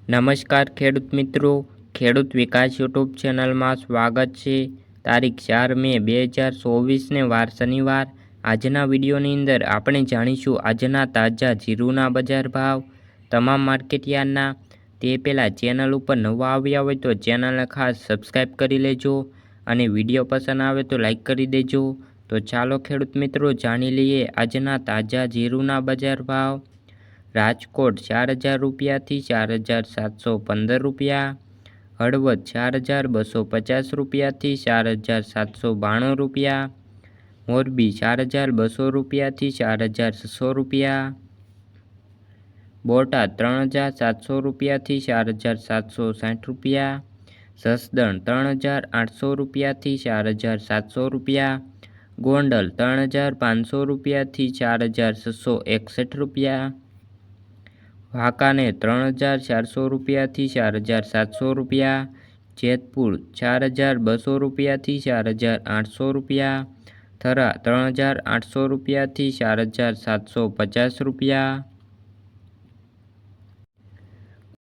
નમસ્કાર ખેડૂત મિત્રો, ખેડૂત વિકાસ યુટ્યુબ ચેનલમાં સ્વાગત છે। તારીખ 4 મે 2024ને વાર શનિવાર। આજના વિડીયોની અંદર આપણે જાણીશું આજના તાજા જીરુના બજાર ભાવ, તમામ માર્કેટયાર્ડના। તે પહેલાં ચેનલ ઉપર નવા આવ્યા હોય તો ચેનલને ખાસ સબસ્ક્રાઈબ કરી લેજો અને વિડીયો પસંદ આવે તો લાઈક કરી દેજો। તો ચાલો ખેડૂત મિત્રો જાણી લઈએ આજના તાજા જીરુના બજાર ભાવ। રાજકોટ 4000 રૂપિયાથી 4715 રૂપિયા, હળવદ 4250 રૂપિયાથી 4792 રૂપિયા, મોરબી 4200 રૂપિયાથી 4600 રૂપિયા, બોટાદ 3700 રૂપિયાથી 4760 રૂપિયા, જસદણ 3800 રૂપિયાથી 4700 રૂપિયા, ગોંડલ 3500 રૂપિયાથી 4661 રૂપિયા, વાંકાનેર 3400 રૂપિયાથી 4700 રૂપિયા, જેતપુર 4200 રૂપિયાથી 4800 રૂપિયા, થરા 3800 રૂપિયાથી 4750 રૂપિયા,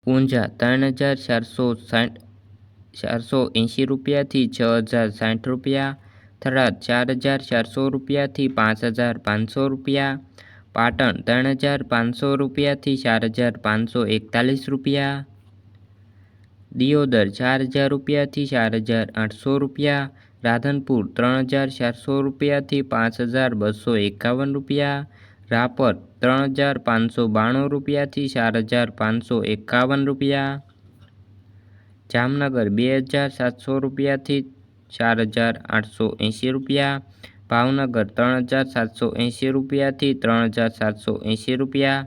ઊંઝા 3480 રૂપિયાથી 6060 રૂપિયા, થરાદ 4400 રૂપિયાથી 5500 રૂપિયા, પાટણ 3500 રૂપિયાથી 4541 રૂપિયા, દિયોદર 4000 રૂપિયાથી 4800 રૂપિયા, રાધનપુર 3400 રૂપિયાથી 5251 રૂપિયા, રાપર 3592 રૂપિયાથી 4551 રૂપિયા, જામનગર 2700 રૂપિયાથી 4880 રૂપિયા, ભાવનગર 3780 રૂપિયાથી 3780 રૂપિયા,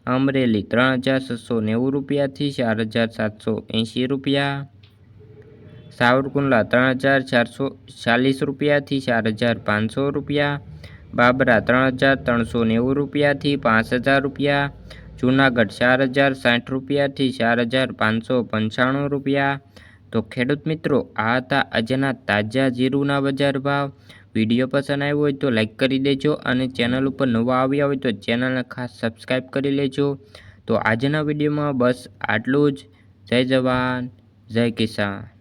અમરેલી 3690 રૂપિયાથી 4780 રૂપિયા, સાવરકુંડલા 3440 રૂપિયાથી 4500 રૂપિયા, બાબરા 3390 રૂપિયાથી 5000 રૂપિયા, જૂનાગઢ 4060 રૂપિયાથી 4595 રૂપિયા। તો ખેડૂત મિત્રો, આ હતા આજના તાજા જીરુના બજાર ભાવ। વિડીયો પસંદ આવ્યો હોય તો લાઈક કરી દેજો અને ચેનલ ઉપર નવા આવ્યા હોય તો ચેનલને ખાસ સબસ્ક્રાઈબ કરી લેજો। તો આજના વિડીયોમાં બસ આટલું જ। જય જવાન, જય કિસાન।